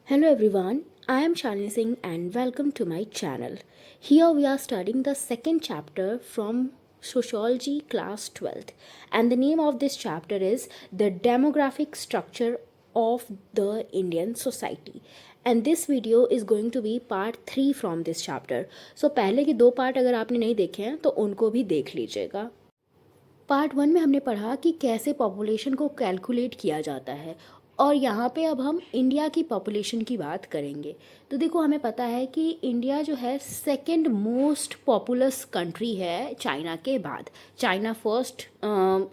Hello everyone, I am Shalini Singh and welcome to my channel. Here we are studying the second chapter from Sociology class 12th, and the name of this chapter is The Demographic Structure of the Indian Society. And this video is going to be part 3 from this chapter. So पहले के दो part अगर आपने नहीं देखे हैं तो उनको भी देख लीजिएगा। पार्ट 1 में हमने पढ़ा कि कैसे पॉपुलेशन को कैलकुलेट किया जाता है, और यहाँ पे अब हम इंडिया की पॉपुलेशन की बात करेंगे। तो देखो, हमें पता है कि इंडिया जो है सेकंड मोस्ट पॉपुलस कंट्री है चाइना के बाद। चाइना फर्स्ट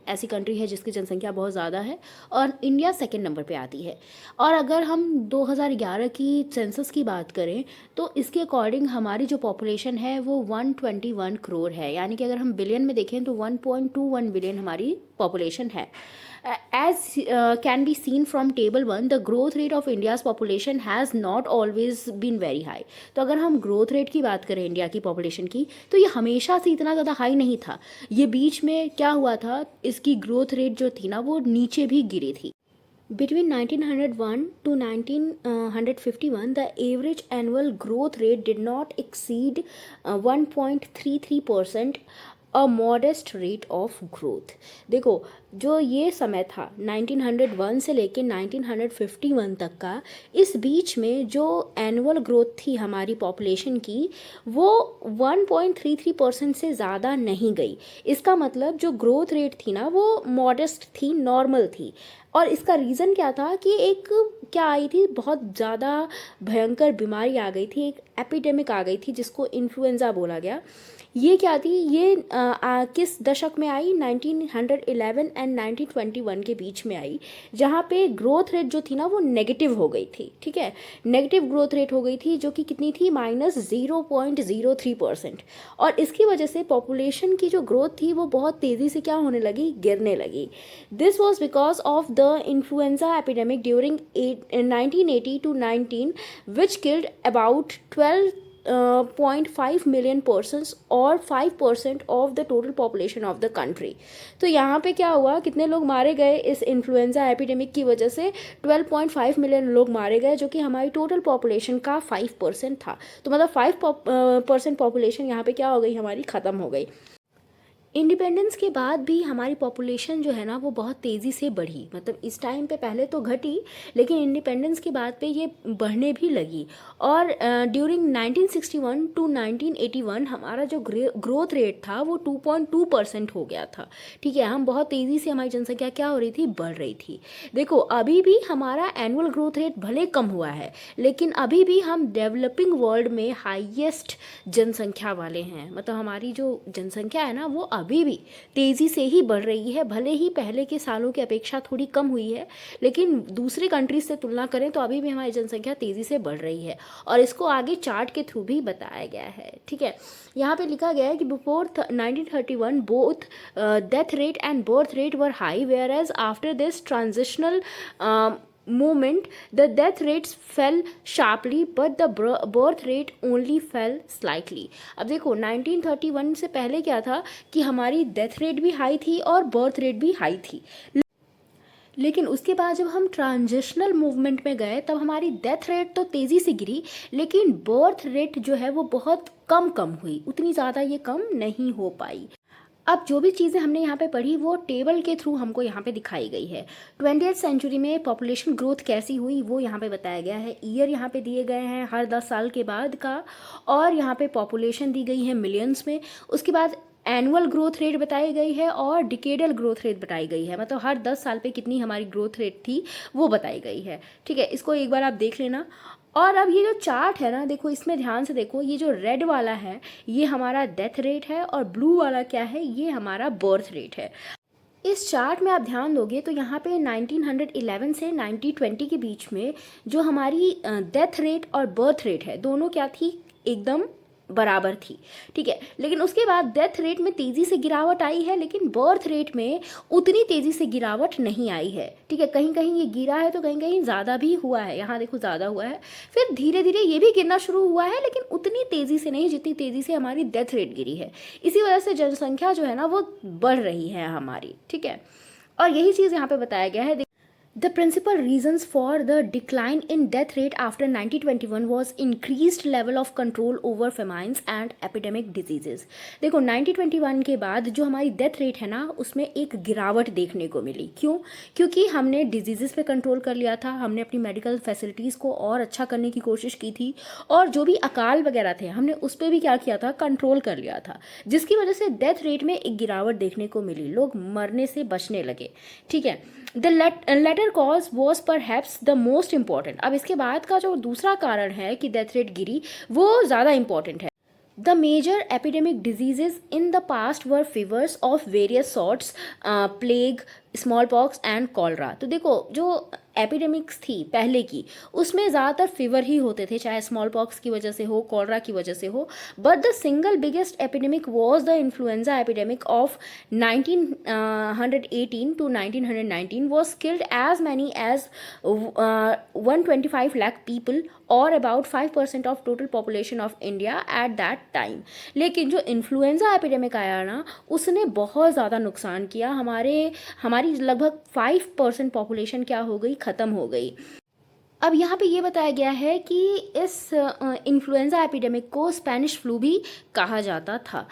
ऐसी कंट्री है जिसकी जनसंख्या बहुत ज़्यादा है, और इंडिया सेकंड नंबर पे आती है। और अगर हम 2011 की सेंसस की बात करें तो इसके अकॉर्डिंग हमारी जो पॉपुलेशन है वो 121 करोड़ है, यानी कि अगर हम बिलियन में देखें तो 1.21 बिलियन हमारी पॉपुलेशन है। As can be seen from table 1, the growth rate of India's population has not always been very high. तो अगर हम ग्रोथ रेट की बात करें इंडिया की पॉपुलेशन की, तो ये हमेशा से इतना ज़्यादा हाई नहीं था। ये बीच में क्या हुआ था, इसकी ग्रोथ रेट जो थी ना वो नीचे भी गिरी थी। Between 1901 to 1951, the average annual growth rate did not exceed 1.33%, a modest rate of growth. देखो, जो ये समय था 1901 से लेके 1951 तक का, इस बीच में जो एनुअल ग्रोथ थी हमारी पॉपुलेशन की वो 1.33% से ज़्यादा नहीं गई। इसका मतलब जो ग्रोथ रेट थी ना वो मॉडेस्ट थी, नॉर्मल थी। और इसका रीज़न क्या था कि एक क्या आई थी, बहुत ज़्यादा भयंकर बीमारी आ गई थी, एक एपिडेमिक आ गई थी जिसको इन्फ्लुएंज़ा बोला गया। ये क्या थी, ये किस दशक में आई, 1911 एंड 1921 के बीच में आई, जहाँ पे ग्रोथ रेट जो थी ना वो नेगेटिव हो गई थी। ठीक है, नेगेटिव ग्रोथ रेट हो गई थी, जो कि कितनी थी, -0.03%। और इसकी वजह से पॉपुलेशन की जो ग्रोथ थी वो बहुत तेज़ी से क्या होने लगी, गिरने लगी। This was because of the influenza epidemic during 1980 to 19, which killed about 12.5 million persons और 5% of the total population of the country. तो यहाँ पे क्या हुआ, कितने लोग मारे गए इस इन्फ्लुएंजा एपिडेमिक की वजह से, 12.5 मिलियन लोग मारे गए, जो कि हमारी टोटल पॉपुलेशन का 5% था। तो मतलब 5% पॉपुलेशन यहाँ पे क्या हो गई, हमारी ख़त्म हो गई। इंडिपेंडेंस के बाद भी हमारी पॉपुलेशन जो है ना वो बहुत तेज़ी से बढ़ी। मतलब इस टाइम पे पहले तो घटी, लेकिन इंडिपेंडेंस के बाद पे ये बढ़ने भी लगी। और ड्यूरिंग 1961 टू 1981 हमारा जो ग्रोथ रेट था वो 2.2% हो गया था। ठीक है, हम बहुत तेज़ी से, हमारी जनसंख्या क्या हो रही थी, बढ़ रही थी। देखो, अभी भी हमारा एनुअल ग्रोथ रेट भले कम हुआ है, लेकिन अभी भी हम डेवलपिंग वर्ल्ड में हाईएस्ट जनसंख्या वाले हैं। मतलब हमारी जो जनसंख्या है ना वो अभी भी तेज़ी से ही बढ़ रही है। भले ही पहले के सालों की अपेक्षा थोड़ी कम हुई है, लेकिन दूसरी कंट्रीज से तुलना करें तो अभी भी हमारी जनसंख्या तेज़ी से बढ़ रही है। और इसको आगे चार्ट के थ्रू भी बताया गया है। ठीक है, यहाँ पे लिखा गया है कि before 1931 both death rate and birth rate were high, whereas after this transitional movement the death rates fell sharply but the birth rate only fell slightly। अब देखो, 1931 से पहले क्या था कि हमारी डेथ रेट भी हाई थी और बर्थ रेट भी हाई थी, लेकिन उसके बाद जब हम ट्रांजिशनल मूवमेंट में गए तब हमारी डेथ रेट तो तेज़ी से गिरी, लेकिन बर्थ रेट जो है वो बहुत कम हुई, उतनी ज़्यादा ये कम नहीं हो पाई। अब जो भी चीज़ें हमने यहाँ पे पढ़ी वो टेबल के थ्रू हमको यहाँ पे दिखाई गई है। 20th सेंचुरी में पॉपुलेशन ग्रोथ कैसी हुई वो यहाँ पे बताया गया है। ईयर यहाँ पे दिए गए हैं हर 10 साल के बाद का, और यहाँ पे पॉपुलेशन दी गई है मिलियंस में। उसके बाद एनुअल ग्रोथ रेट बताई गई है और डिकेडल ग्रोथ रेट बताई गई है, मतलब हर 10 साल पे कितनी हमारी ग्रोथ रेट थी वो बताई गई है। ठीक है, इसको एक बार आप देख लेना। और अब ये जो चार्ट है ना, देखो इसमें ध्यान से देखो, ये जो रेड वाला है ये हमारा डेथ रेट है, और ब्लू वाला क्या है, ये हमारा बर्थ रेट है। इस चार्ट में आप ध्यान दोगे तो यहाँ पे 1911 से 1920 के बीच में जो हमारी डेथ रेट और बर्थ रेट है, दोनों क्या थी, एकदम बराबर थी। ठीक है, लेकिन उसके बाद डेथ रेट में तेज़ी से गिरावट आई है, लेकिन बर्थ रेट में उतनी तेज़ी से गिरावट नहीं आई है। ठीक है, कहीं कहीं ये गिरा है तो कहीं कहीं ज़्यादा भी हुआ है। यहाँ देखो ज़्यादा हुआ है, फिर धीरे धीरे ये भी गिरना शुरू हुआ है, लेकिन उतनी तेज़ी से नहीं जितनी तेज़ी से हमारी डेथ रेट गिरी है। इसी वजह से जनसंख्या जो है ना वो बढ़ रही है हमारी। ठीक है, और यही चीज़ यहाँ पे बताया गया है। The principal reasons for the decline in death rate after 1921 was increased level of control over famines and epidemic diseases. देखो 1921 के बाद जो हमारी डेथ रेट है ना उसमें एक गिरावट देखने को मिली। क्यों? क्योंकि हमने डिजीज़ेस पे कंट्रोल कर लिया था, हमने अपनी मेडिकल फैसिलिटीज़ को और अच्छा करने की कोशिश की थी, और जो भी अकाल वगैरह थे हमने उस पर भी क्या किया था, कंट्रोल कर लिया था, जिसकी वजह से डेथ रेट में एक गिरावट देखने को मिली, लोग मरने से बचने लगे। ठीक है, the latter cause was perhaps the most important. अब इसके बाद का जो दूसरा कारण है कि डेथ रेट गिरी वो ज़्यादा इंपॉर्टेंट है। The major epidemic diseases in the past were fevers of various sorts, plague, smallpox and cholera। तो देखो जो एपिडेमिक्स थी पहले की उसमें ज़्यादातर फीवर ही होते थे, चाहे स्मॉल पॉक्स की वजह से हो, कॉलरा की वजह से हो, but the single biggest epidemic was the influenza epidemic of 1918 to 1919 was killed as many as 125 lakh people or about 5% of total population of India at that time। लेकिन जो इन्फ्लुएंजा एपिडेमिक आया ना उसने बहुत ज़्यादा नुकसान किया, हमारी लगभग 5% पॉपुलेशन क्या हो गई, ख़त्म हो गई। अब यहाँ पे ये बताया गया है कि इस इन्फ्लुएंजा एपिडेमिक को स्पेनिश फ्लू भी कहा जाता था।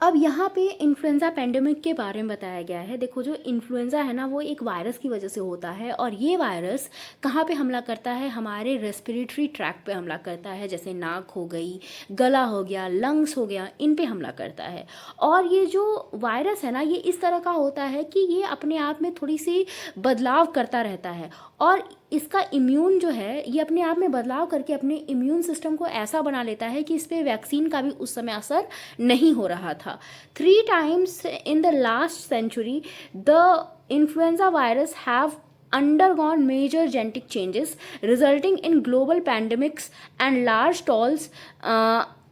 अब यहाँ पे इन्फ्लुएंजा पेंडेमिक के बारे में बताया गया है। देखो जो इन्फ्लुएंजा है ना वो एक वायरस की वजह से होता है, और ये वायरस कहाँ पे हमला करता है, हमारे रेस्पिरेटरी ट्रैक्ट पे हमला करता है, जैसे नाक हो गई, गला हो गया, लंग्स हो गया, इन पे हमला करता है। और ये जो वायरस है ना ये इस तरह का होता है कि ये अपने आप में थोड़ी सी बदलाव करता रहता है, और इसका इम्यून जो है ये अपने आप में बदलाव करके अपने इम्यून सिस्टम को ऐसा बना लेता है कि इस पर वैक्सीन का भी उस समय असर नहीं हो रहा था। 3 times in the last century the influenza virus have undergone major genetic changes resulting in global pandemics and large tolls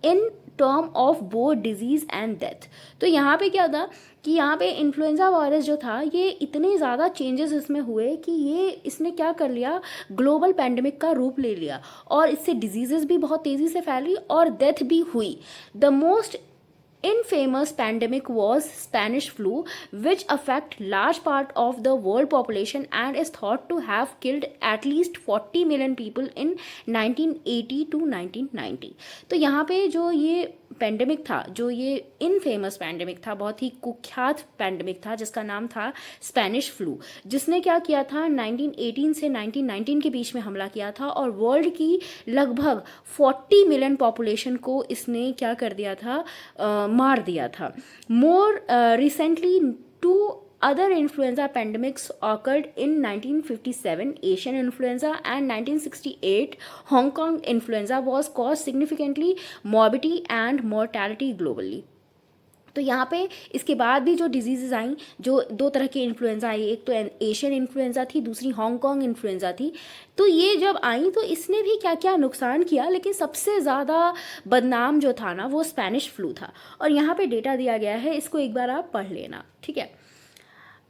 in term of both disease and death। तो यहाँ पे क्या था कि यहाँ पे इन्फ्लुएंजा वायरस जो था ये इतने ज़्यादा चेंजेस इसमें हुए कि ये इसने क्या कर लिया, ग्लोबल पैंडमिक का रूप ले लिया, और इससे डिजीजेस भी बहुत तेज़ी से फैली और डेथ भी हुई। The most infamous pandemic was Spanish flu, which affect large part of the world population and is thought to have killed at least 40 million people in 1980 to 1990। तो यहाँ पे जो ये पेंडेमिक था, जो ये इनफेमस पेंडेमिक था, बहुत ही कुख्यात पेंडेमिक था जिसका नाम था स्पेनिश फ्लू, जिसने क्या किया था 1918 से 1919 के बीच में हमला किया था, और वर्ल्ड की लगभग 40 मिलियन पॉपुलेशन को इसने क्या कर दिया था, मार दिया था। More recently 2 other influenza pandemics occurred in 1957 Asian influenza and 1968 Hong Kong influenza was caused significantly morbidity and mortality globally। तो यहाँ पे इसके बाद भी जो डिजीज़ आई, जो 2 तरह की इन्फ्लुएंजा आई, एक तो एशियन इन्फ्लुएंजा थी, दूसरी हांगकांग इन्फ्लुएंजा थी। तो ये जब आई तो इसने भी क्या क्या नुकसान किया, लेकिन सबसे ज़्यादा बदनाम जो था ना वो स्पेनिश फ्लू था। और यहाँ पे डेटा दिया गया है, इसको एक बार आप पढ़ लेना, ठीक है।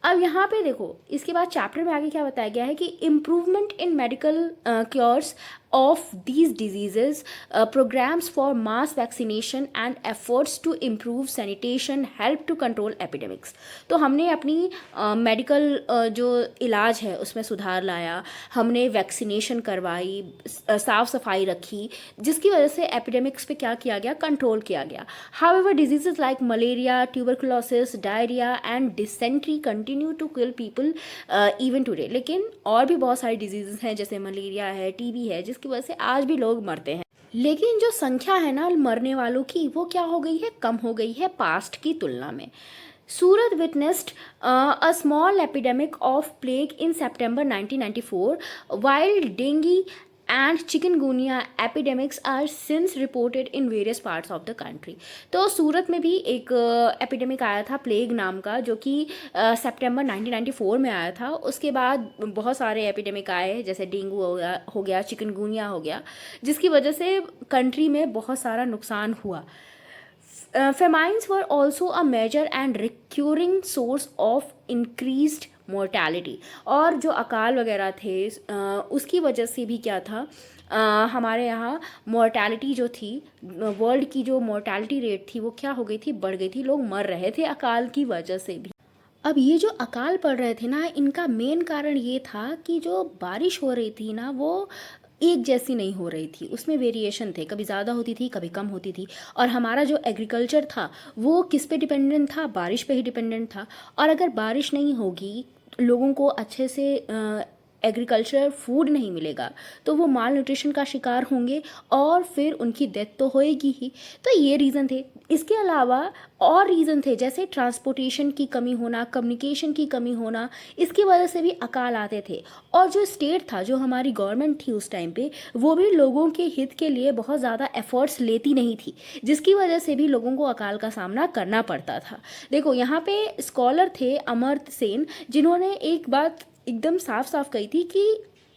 अब यहाँ पे देखो इसके बाद चैप्टर में आगे क्या बताया गया है कि improvement in medical cures of these diseases, programs for mass vaccination and efforts to improve sanitation help to control epidemics। तो हमने अपनी मेडिकल जो इलाज है उसमें सुधार लाया, हमने वैक्सीनेशन करवाई, साफ़ सफाई रखी, जिसकी वजह से एपिडेमिक्स पे क्या किया गया, कंट्रोल किया गया। However diseases like malaria, tuberculosis, diarrhoea and dysentery continue to kill people even today. लेकिन और भी बहुत सारी डिजीजेस हैं जैसे मलेरिया है, टीबी है, जिसकी वजह से आज भी लोग मरते हैं। लेकिन जो संख्या है ना मरने वालों की वो क्या हो गई है, कम हो गई है पास्ट की तुलना में। Surat witnessed a small epidemic of plague in September 1994 while dengue and chikungunya epidemics are since reported in various parts of the country। तो सूरत में भी एक एपिडेमिक आया था प्लेग नाम का, जो कि सितंबर 1994 में आया था। उसके बाद बहुत सारे एपिडेमिक आए, जैसे डेंगू हो गया, चिकनगुनिया हो गया, जिसकी वजह से कंट्री में बहुत सारा नुकसान हुआ। Famines were also a major and recurring source of increased mortality। और जो अकाल वगैरह थे उसकी वजह से भी क्या था, हमारे यहाँ मोर्टैलिटी जो थी, वर्ल्ड की जो मोर्टैलिटी रेट थी वो क्या हो गई थी, बढ़ गई थी, लोग मर रहे थे अकाल की वजह से भी। अब ये जो अकाल पड़ रहे थे ना, इनका मेन कारण ये था कि जो बारिश हो रही थी ना, वो एक जैसी नहीं हो रही थी, उसमें वेरिएशन थे, कभी ज़्यादा होती थी, कभी कम होती थी। और हमारा जो एग्रीकल्चर था वो किस पे डिपेंडेंट था? बारिश पे ही डिपेंडेंट था। और अगर बारिश नहीं होगी, लोगों को अच्छे से एग्रीकल्चर फूड नहीं मिलेगा, तो वो माल न्यूट्रिशन का शिकार होंगे और फिर उनकी डेथ तो होएगी ही। तो ये रीज़न थे। इसके अलावा और रीज़न थे, जैसे ट्रांसपोर्टेशन की कमी होना, कम्युनिकेशन की कमी होना, इसकी वजह से भी अकाल आते थे। और जो स्टेट था, जो हमारी गवर्नमेंट थी उस टाइम पे, वो भी लोगों के हित के लिए बहुत ज़्यादा एफर्ट्स लेती नहीं थी, जिसकी वजह से भी लोगों को अकाल का सामना करना पड़ता था। देखो, यहाँ पे स्कॉलर थे अमर्त्य सेन, जिन्होंने एक बात एकदम साफ साफ कही थी कि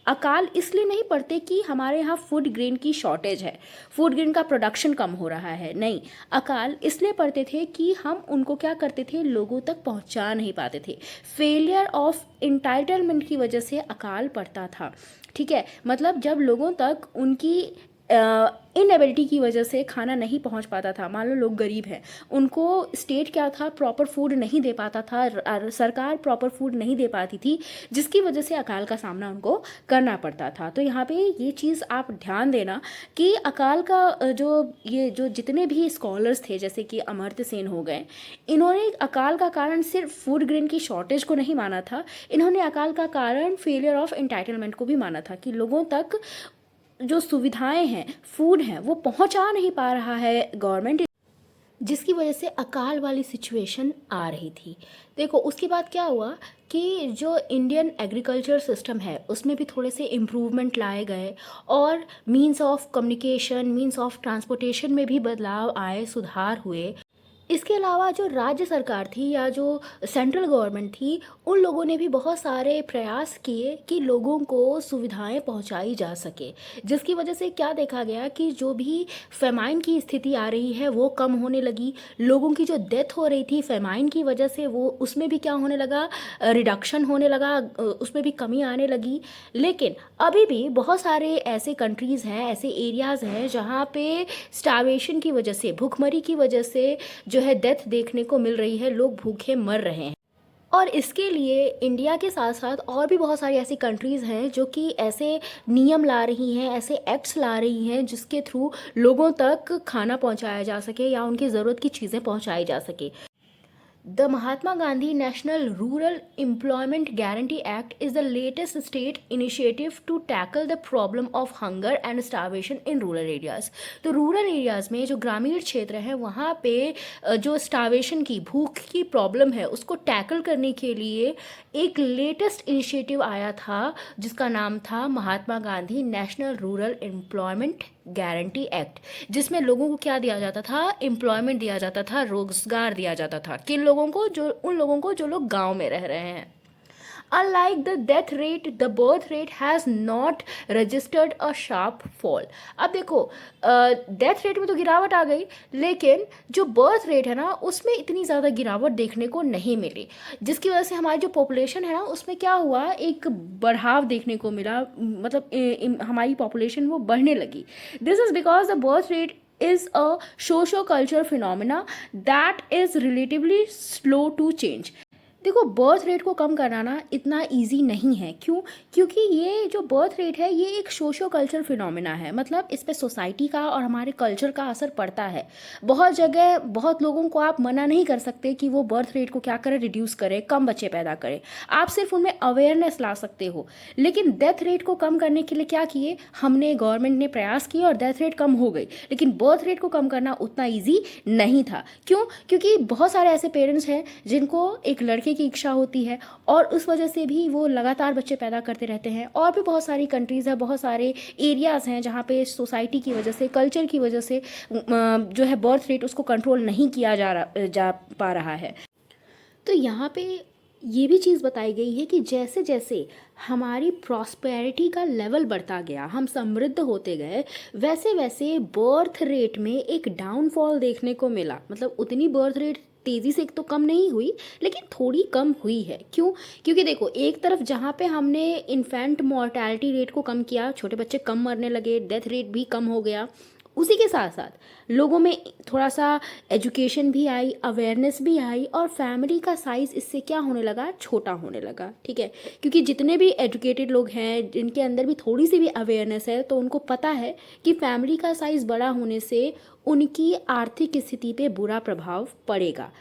अकाल इसलिए नहीं पड़ते कि हमारे यहाँ फूड ग्रेन की शॉर्टेज है, फूड ग्रेन का प्रोडक्शन कम हो रहा है, नहीं। अकाल इसलिए पड़ते थे कि हम उनको क्या करते थे, लोगों तक पहुँचा नहीं पाते थे। फेलियर ऑफ इंटाइटलमेंट की वजह से अकाल पड़ता था, ठीक है। मतलब जब लोगों तक उनकी इनएबिलिटी की वजह से खाना नहीं पहुंच पाता था, मान लो लोग गरीब हैं, उनको स्टेट क्या था, प्रॉपर फूड नहीं दे पाता था, सरकार प्रॉपर फूड नहीं दे पाती थी, जिसकी वजह से अकाल का सामना उनको करना पड़ता था। तो यहाँ पे ये चीज़ आप ध्यान देना कि अकाल का जो जितने भी स्कॉलर्स थे, जैसे कि अमर्त्य सेन हो गए, इन्होंने अकाल का कारण सिर्फ फूड ग्रेन की शॉर्टेज को नहीं माना था, इन्होंने अकाल का कारण फेलियर ऑफ एंटाइटलमेंट को भी माना था, कि लोगों तक जो सुविधाएं हैं, फूड हैं, वो पहुंचा नहीं पा रहा है गवर्नमेंट, जिसकी वजह से अकाल वाली सिचुएशन आ रही थी। देखो, उसके बाद क्या हुआ कि जो इंडियन एग्रीकल्चर सिस्टम है उसमें भी थोड़े से इम्प्रूवमेंट लाए गए, और means of communication, means of transportation में भी बदलाव आए, सुधार हुए। इसके अलावा जो राज्य सरकार थी या जो सेंट्रल गवर्नमेंट थी, उन लोगों ने भी बहुत सारे प्रयास किए कि लोगों को सुविधाएं पहुंचाई जा सके, जिसकी वजह से क्या देखा गया कि जो भी फेमाइन की स्थिति आ रही है वो कम होने लगी। लोगों की जो डेथ हो रही थी फेमाइन की वजह से, वो उसमें भी क्या होने लगा, रिडक्शन होने लगा, उसमें भी कमी आने लगी। लेकिन अभी भी बहुत सारे ऐसे कंट्रीज़ हैं, ऐसे एरियाज़ हैं जहाँ पे स्टार्वेशन की वजह से, भूखमरी की वजह से जो है डेथ देखने को मिल रही है, लोग भूखे मर रहे हैं। और इसके लिए इंडिया के साथ साथ और भी बहुत सारी ऐसी कंट्रीज़ हैं जो कि ऐसे नियम ला रही हैं, ऐसे एक्ट्स ला रही हैं, जिसके थ्रू लोगों तक खाना पहुंचाया जा सके या उनकी ज़रूरत की चीज़ें पहुंचाई जा सके। The Mahatma Gandhi National Rural Employment Guarantee Act is the latest state initiative to tackle the problem of hunger and starvation in rural areas. तो रूरल एरियाज़ में, जो ग्रामीण क्षेत्र हैं, वहाँ पे जो स्टार्वेशन की, भूख की प्रॉब्लम है, उसको टैकल करने के लिए एक लेटेस्ट इनिशिएटिव आया था, जिसका नाम था Mahatma Gandhi national rural employment guarantee act, जिसमें लोगों को क्या दिया जाता था, एम्प्लॉयमेंट दिया जाता था, रोजगार दिया जाता था। किन लोगों को? उन लोगों को जो लोग गांव में रह रहे हैं। Unlike the death rate, the birth rate has not registered a sharp fall. अब देखो, डेथ रेट में तो गिरावट आ गई, लेकिन जो बर्थ रेट है ना, उसमें इतनी ज़्यादा गिरावट देखने को नहीं मिली, जिसकी वजह से हमारी जो पॉपुलेशन है ना, उसमें क्या हुआ, एक बढ़ाव देखने को मिला, मतलब हमारी पॉपुलेशन वो बढ़ने लगी। This is because the birth rate is a socio-cultural phenomena that is relatively slow to change. देखो, बर्थ रेट को कम करना ना इतना इजी नहीं है। क्यों? क्योंकि ये जो बर्थ रेट है, ये एक सोशो कल्चर फिनोमिना है, मतलब इस पे सोसाइटी का और हमारे कल्चर का असर पड़ता है। बहुत जगह बहुत लोगों को आप मना नहीं कर सकते कि वो बर्थ रेट को क्या करें, रिड्यूस करें, कम बच्चे पैदा करें। आप सिर्फ उनमें अवेयरनेस ला सकते हो। लेकिन डेथ रेट को कम करने के लिए क्या किए हमने, गवर्नमेंट ने प्रयास किए और डेथ रेट कम हो गई, लेकिन बर्थ रेट को कम करना उतना ईजी नहीं था। क्यों? क्योंकि बहुत सारे ऐसे पेरेंट्स हैं जिनको एक लड़के की इच्छा होती है, और उस वजह से भी वो लगातार बच्चे पैदा करते रहते हैं। और भी बहुत सारी कंट्रीज़ है, बहुत सारे एरियाज़ हैं जहाँ पे सोसाइटी की वजह से, कल्चर की वजह से जो है बर्थ रेट उसको कंट्रोल नहीं किया जा पा रहा है। तो यहाँ पे ये भी चीज़ बताई गई है कि जैसे जैसे हमारी प्रॉस्पेरिटी का लेवल बढ़ता गया, हम समृद्ध होते गए, वैसे वैसे बर्थ रेट में एक डाउनफॉल देखने को मिला। मतलब उतनी बर्थ रेट तेज़ी से एक तो कम नहीं हुई, लेकिन थोड़ी कम हुई है। क्यों? क्योंकि देखो, एक तरफ जहाँ पे हमने इन्फेंट मोर्टैलिटी रेट को कम किया, छोटे बच्चे कम मरने लगे, डेथ रेट भी कम हो गया, उसी के साथ साथ लोगों में थोड़ा सा एजुकेशन भी आई, अवेयरनेस भी आई, और फैमिली का साइज़ इससे क्या होने लगा, छोटा होने लगा। ठीक है, क्योंकि जितने भी एजुकेटेड लोग हैं, जिनके अंदर भी थोड़ी सी भी अवेयरनेस है, तो उनको पता है कि फैमिली का साइज़ बड़ा होने से उनकी आर्थिक स्थिति पे बुरा प्रभाव पड़ेगा।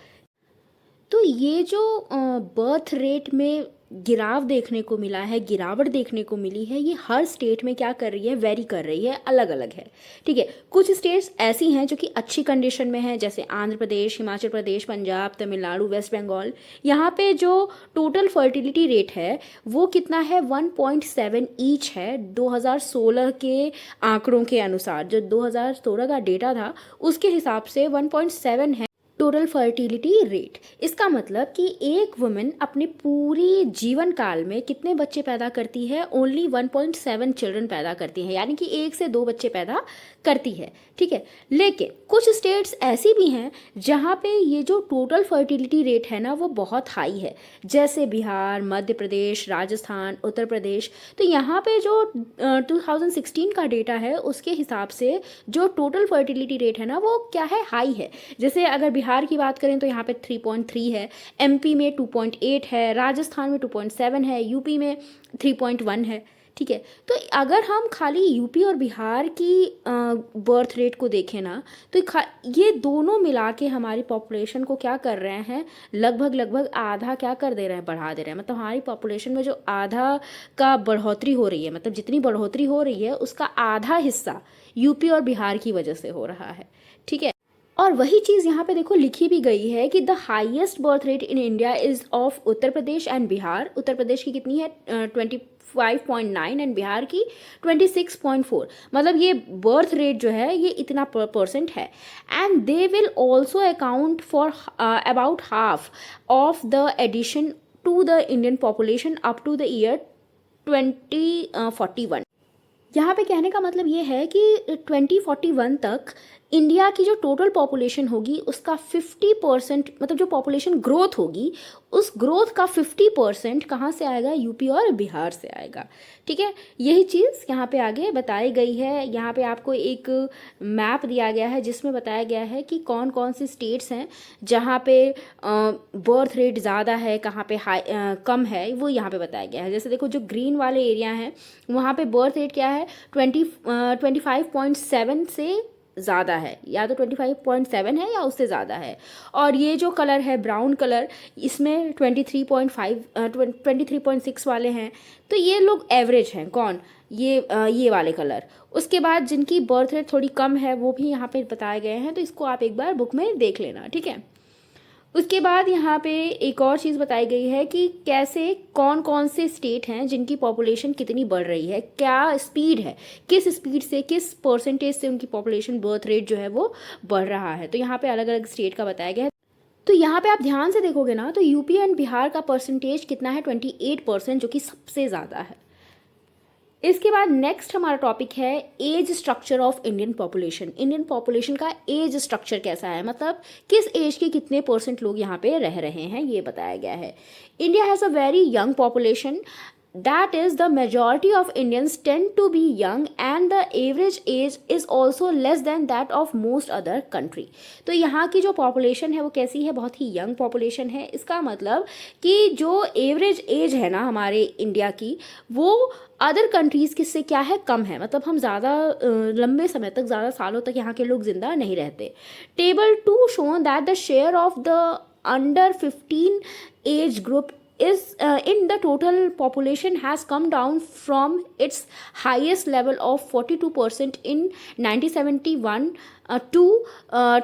तो ये जो बर्थ रेट में गिराव देखने को मिला है, गिरावट देखने को मिली है, ये हर स्टेट में क्या कर रही है, वेरी कर रही है, अलग अलग है। ठीक है, कुछ स्टेट्स ऐसी हैं जो कि अच्छी कंडीशन में हैं, जैसे आंध्र प्रदेश, हिमाचल प्रदेश, पंजाब, तमिलनाडु, वेस्ट बंगाल। यहाँ पे जो टोटल फर्टिलिटी रेट है वो कितना है, 1.7 ईच है 2016 के आंकड़ों के अनुसार। जो 2016 का डेटा था उसके हिसाब से 1.7 है टोटल फर्टिलिटी रेट। इसका मतलब कि एक वुमेन अपने पूरी जीवन काल में कितने बच्चे पैदा करती है, ओनली 1.7 चिल्ड्रन पैदा करती है, यानी कि 1 से 2 बच्चे पैदा करती है। ठीक है, लेकिन कुछ स्टेट्स ऐसी भी हैं जहाँ पे ये जो टोटल फर्टिलिटी रेट है ना वो बहुत हाई है, जैसे बिहार, मध्य प्रदेश, राजस्थान, उत्तर प्रदेश। तो यहाँ पे जो 2016 का डेटा है उसके हिसाब से जो टोटल फर्टिलिटी रेट है ना वो क्या है, हाई है। जैसे अगर बिहार की बात करें तो यहाँ पे 3.3 है, एमपी में 2.8 है, राजस्थान में 2.7 है, यूपी में 3.1 है। ठीक है, तो अगर हम खाली यूपी और बिहार की बर्थ रेट को देखें ना, तो ये दोनों मिला के हमारी पॉपुलेशन को क्या कर रहे हैं, लगभग आधा क्या कर दे रहे हैं, बढ़ा दे रहे हैं। मतलब हमारी पॉपुलेशन में जो आधा का बढ़ोतरी हो रही है, मतलब जितनी बढ़ोतरी हो रही है उसका आधा हिस्सा यूपी और बिहार की वजह से हो रहा है। ठीक है, और वही चीज़ यहाँ पे देखो लिखी भी गई है कि the highest birth rate in India is of Uttar Pradesh and Bihar. Uttar Pradesh की कितनी है, 25.9, एंड बिहार की 26.4। मतलब ये बर्थ रेट जो है ये इतना परसेंट है। And they will also account for about half of the addition to the Indian population up to the year 2041। यहाँ पे कहने का मतलब ये है कि 2041 तक इंडिया की जो टोटल पॉपुलेशन होगी उसका 50%, मतलब जो पॉपुलेशन ग्रोथ होगी उस ग्रोथ का 50% कहाँ से आएगा, यूपी और बिहार से आएगा। ठीक है, यही चीज़ यहाँ पे आगे बताई गई है। यहाँ पे आपको एक मैप दिया गया है जिसमें बताया गया है कि कौन कौन से स्टेट्स हैं जहाँ पे बर्थ रेट ज़्यादा है, कहाँ पे हाई कम है, वो यहाँ पे बताया गया है। जैसे देखो जो ग्रीन वाले एरिया हैं वहाँ पे बर्थ रेट क्या है, 25.7 से ज़्यादा है, या तो 25.7 है या उससे ज़्यादा है। और ये जो कलर है ब्राउन कलर, इसमें 23.6 वाले हैं। तो ये लोग एवरेज हैं। कौन, ये वाले कलर। उसके बाद जिनकी बर्थ रेट थोड़ी कम है वो भी यहाँ पे बताए गए हैं, तो इसको आप एक बार बुक में देख लेना। ठीक है, उसके बाद यहाँ पे एक और चीज़ बताई गई है कि कैसे कौन कौन से स्टेट हैं जिनकी पॉपुलेशन कितनी बढ़ रही है, क्या स्पीड है, किस स्पीड से, किस परसेंटेज से उनकी पॉपुलेशन बर्थ रेट जो है वो बढ़ रहा है। तो यहाँ पे अलग अलग स्टेट का बताया गया है। तो यहाँ पे आप ध्यान से देखोगे ना तो यूपी एंड बिहार का परसेंटेज कितना है, 28%, जो कि सबसे ज़्यादा है। इसके बाद नेक्स्ट हमारा टॉपिक है age structure of Indian population. Indian population का एज स्ट्रक्चर कैसा है, मतलब किस एज के कितने परसेंट लोग यहाँ पे रह रहे हैं, ये बताया गया है। India has a very young population, that is the majority of Indians tend to be young and the average age is also less than that of most other country। तो यहाँ की जो पॉपुलेशन है वो कैसी है, बहुत ही यंग पॉपुलेशन है। इसका मतलब कि जो एवरेज एज है ना हमारे इंडिया की वो अदर कंट्रीज़ किससे क्या है, कम है। मतलब हम ज़्यादा लंबे समय तक, ज़्यादा सालों तक यहाँ के लोग ज़िंदा नहीं रहते। Table 2 show that the share of the under 15 age group is in the total population has come down from its highest level of 42% in 1971 to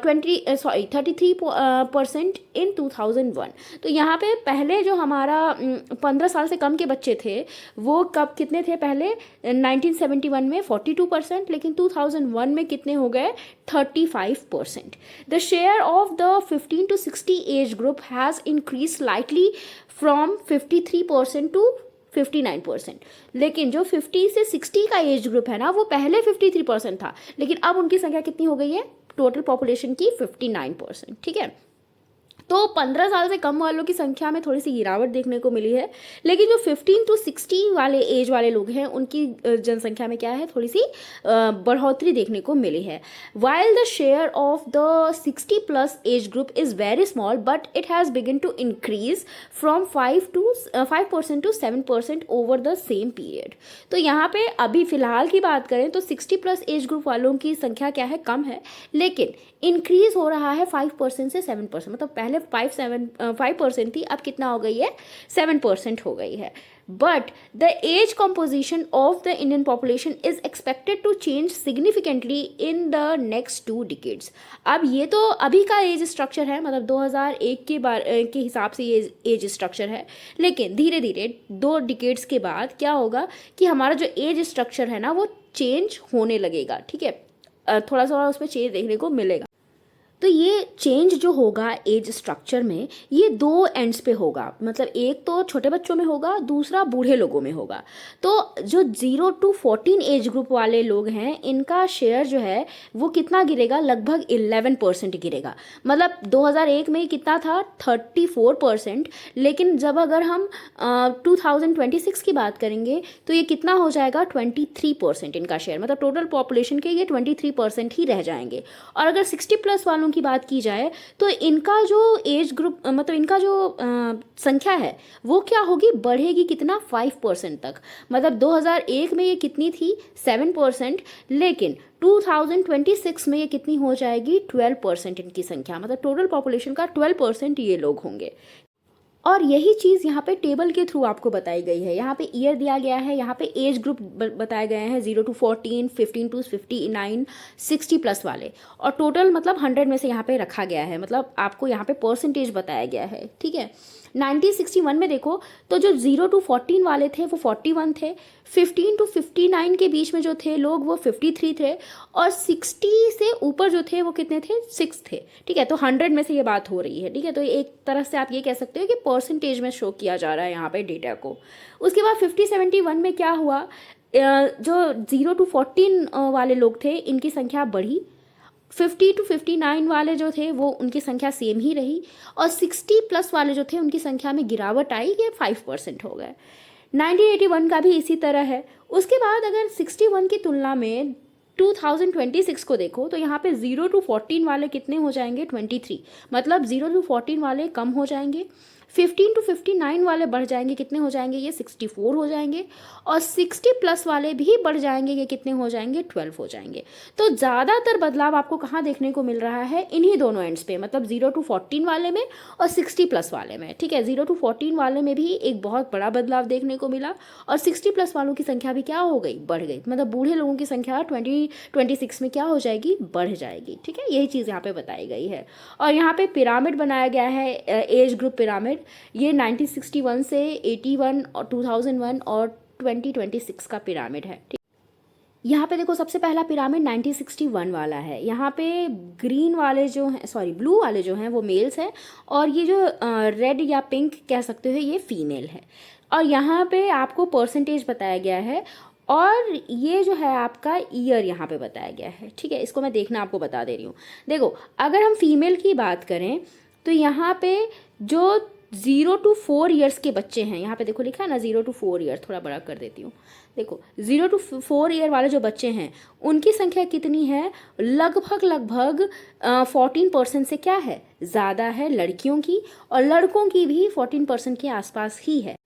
33% in 2001। तो यहाँ पे पहले जो हमारा 15 साल से कम के बच्चे थे वो कब कितने थे, पहले 1971 में 42%, लेकिन 2001 में कितने हो गए, 35%। The share of the 15 to 60 age group has increase slightly from 53% to 59%। लेकिन जो 50 से 60 का एज ग्रुप है ना वो पहले 53% था, लेकिन अब उनकी संख्या कितनी हो गई है, टोटल पॉपुलेशन की 59%। ठीक है, तो 15 साल से कम वालों की संख्या में थोड़ी सी गिरावट देखने को मिली है, लेकिन जो 15 टू 60 वाले एज वाले लोग हैं उनकी जनसंख्या में क्या है, थोड़ी सी बढ़ोतरी देखने को मिली है। While the share of the 60 plus age group is very small but it has begin to increase from 5% to 7% over the same period. तो यहाँ पे अभी फ़िलहाल की बात करें तो 60 प्लस एज ग्रुप वालों की संख्या क्या है, कम है, लेकिन इंक्रीज हो रहा है 5% से 7%। मतलब पहले 5% थी, अब कितना हो गई है, 7% हो गई है। But the age composition of the Indian population is expected to change significantly in the next 2 decades. अब ये तो अभी का एज स्ट्रक्चर है, मतलब 2001 के हिसाब से ये एज स्ट्रक्चर है, लेकिन धीरे धीरे 2 डिकेड्स के बाद क्या होगा कि हमारा जो एज स्ट्रक्चर है ना वो चेंज होने लगेगा। ठीक है, थोड़ा सा उसमें चेंज देखने को मिलेगा। तो ये चेंज जो होगा एज स्ट्रक्चर में, ये 2 एंड्स पे होगा। मतलब एक तो छोटे बच्चों में होगा, दूसरा बूढ़े लोगों में होगा। तो जो 0 टू 14 एज ग्रुप वाले लोग हैं, इनका शेयर जो है वो कितना गिरेगा, लगभग 11% गिरेगा। मतलब 2001 में कितना था, 34%, लेकिन जब अगर हम 2026 की बात करेंगे तो ये कितना हो जाएगा, 23% इनका शेयर। मतलब टोटल पॉपुलेशन के ये 23% ही रह जाएंगे। और अगर 60 प्लस वालों की बात की जाए तो इनका जो एज ग्रुप, मतलब इनका जो संख्या है वो क्या होगी, बढ़ेगी कितना, 5% तक। मतलब 2001 में ये कितनी थी, 7%, लेकिन 2026 में ये कितनी हो जाएगी, 12% इनकी संख्या। मतलब टोटल पॉपुलेशन का 12% ये लोग होंगे। और यही चीज़ यहाँ पे टेबल के थ्रू आपको बताई गई है। यहाँ पे ईयर दिया गया है, यहाँ पे एज ग्रुप बताए गए हैं, 0 टू 14, 15 टू 59, 60 प्लस वाले, और टोटल मतलब 100 में से यहाँ पे रखा गया है। मतलब आपको यहाँ पे परसेंटेज बताया गया है। ठीक है, 1961 में देखो तो जो 0 टू 14 वाले थे वो 41 थे, 15 टू 59 के बीच में जो थे लोग वो 53 थे, और 60 से ऊपर जो थे वो कितने थे, 6 थे। ठीक है, तो 100 में से ये बात हो रही है। ठीक है, तो एक तरह से आप ये कह सकते हो कि परसेंटेज में शो किया जा रहा है यहाँ पे डेटा को। उसके बाद 50-71 में क्या हुआ, जो 0 टू 14 वाले लोग थे इनकी संख्या बढ़ी, 50 टू 59 वाले जो थे वो उनकी संख्या सेम ही रही, और 60 प्लस वाले जो थे उनकी संख्या में गिरावट आई, ये 5% हो गए। 1981 का भी इसी तरह है। उसके बाद अगर 61 की तुलना में 2026 को देखो तो यहाँ पे 0 टू 14 वाले कितने हो जाएंगे, 23। मतलब 0 टू 14 वाले कम हो जाएंगे, 15 टू 59 वाले बढ़ जाएंगे, कितने हो जाएंगे, ये 64 हो जाएंगे, और 60 प्लस वाले भी बढ़ जाएंगे, ये कितने हो जाएंगे, 12 हो जाएंगे। तो ज़्यादातर बदलाव आपको कहाँ देखने को मिल रहा है, इन्हीं दोनों एंड्स पे, मतलब 0 टू 14 वाले में और 60 प्लस वाले में। ठीक है, 0 टू 14 वाले में भी एक बहुत बड़ा बदलाव देखने को मिला, और 60 प्लस वालों की संख्या भी क्या हो गई, बढ़ गई। मतलब बूढ़े लोगों की संख्या 2026 में क्या हो जाएगी, बढ़ जाएगी। ठीक है, यही चीज़ यहाँ पे बताई गई है। और यहाँ पे पिरामिड बनाया गया है, एज ग्रुप पिरामिड, ये 1961 से 81 और 2001 और 2026 का पिरामिड है। ठीक, यहाँ पे देखो सबसे पहला पिरामिड 1961 वाला है। यहाँ पे ग्रीन वाले जो हैं, सॉरी ब्लू वाले जो हैं वो मेल्स हैं, और ये जो रेड या पिंक कह सकते हो ये फीमेल है। और यहाँ पे आपको परसेंटेज बताया गया है, और ये जो है आपका ईयर यहाँ पे बताया गया है। ठीक है, इसको मैं देखना आपको बता दे रही हूँ। देखो अगर हम फीमेल की बात करें तो यहाँ पे जो 0 टू 4 ईयर्स के बच्चे हैं, यहाँ पे देखो लिखा है ना 0 टू 4 ईयर, थोड़ा बड़ा कर देती हूँ। देखो 0 टू 4 ईयर वाले जो बच्चे हैं उनकी संख्या कितनी है, लगभग 14% से क्या है, ज़्यादा है लड़कियों की, और लड़कों की भी 14% के आसपास ही है।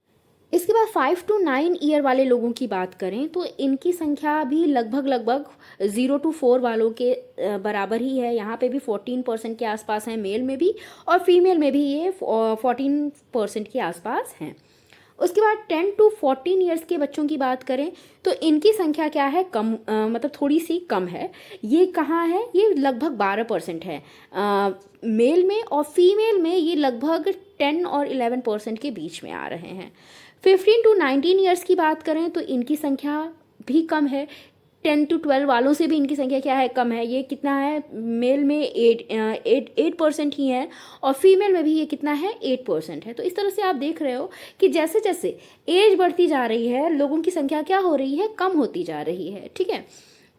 इसके बाद 5 टू 9 ईयर वाले लोगों की बात करें तो इनकी संख्या भी लगभग 0 टू 4 वालों के बराबर ही है। यहाँ पे भी 14% के आसपास है मेल में भी, और फीमेल में भी ये 14% के आसपास हैं। उसके बाद 10 टू 14 ईयर्स के बच्चों की बात करें तो इनकी संख्या क्या है, कम, मतलब थोड़ी सी कम है। ये कहाँ है, ये लगभग 12% है मेल में, और फीमेल में ये लगभग 10 और 11% के बीच में आ रहे हैं। 15 टू 19 ईयर्स की बात करें तो इनकी संख्या भी कम है, 10 टू 12 वालों से भी इनकी संख्या क्या है, कम है। ये कितना है, मेल में 8% ही है, और फीमेल में भी ये कितना है, 8% है। तो इस तरह से आप देख रहे हो कि जैसे जैसे एज बढ़ती जा रही है लोगों की संख्या क्या हो रही है, कम होती जा रही है। ठीक है,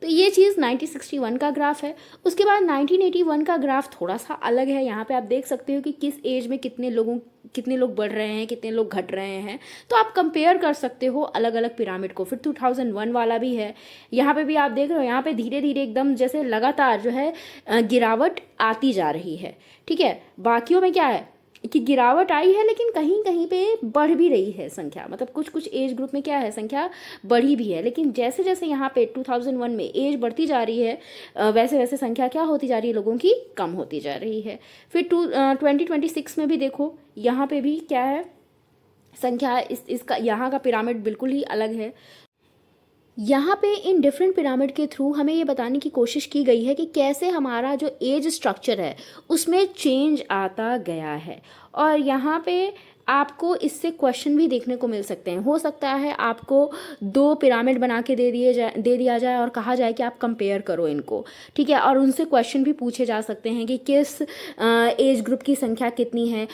तो ये चीज़ 1961 का ग्राफ है। उसके बाद 1981 का ग्राफ थोड़ा सा अलग है। यहाँ पे आप देख सकते हो कि किस एज में कितने लोग बढ़ रहे हैं, कितने लोग घट रहे हैं। तो आप कंपेयर कर सकते हो अलग अलग पिरामिड को। फिर 2001 वाला भी है, यहाँ पे भी आप देख रहे हो, यहाँ पे धीरे धीरे एकदम जैसे लगातार जो है गिरावट आती जा रही है। ठीक है, बाकियों में क्या है कि गिरावट आई है, लेकिन कहीं कहीं पे बढ़ भी रही है संख्या। मतलब कुछ कुछ एज ग्रुप में क्या है, संख्या बढ़ी भी है। लेकिन जैसे जैसे यहाँ पे 2001 में एज बढ़ती जा रही है, वैसे वैसे संख्या क्या होती जा रही है, लोगों की कम होती जा रही है। फिर 2026 में भी देखो, यहाँ पे भी क्या है, संख्या इसका यहाँ का पिरामिड बिल्कुल ही अलग है। यहाँ पे इन डिफरेंट पिरामिड के थ्रू हमें ये बताने की कोशिश की गई है कि कैसे हमारा जो एज स्ट्रक्चर है उसमें चेंज आता गया है। और यहाँ पे आपको इससे क्वेश्चन भी देखने को मिल सकते हैं। हो सकता है आपको 2 पिरामिड बना के दे दिया जाए और कहा जाए कि आप कंपेयर करो इनको। ठीक है, और उनसे क्वेश्चन भी पूछे जा सकते हैं कि किस एज ग्रुप की संख्या कितनी है।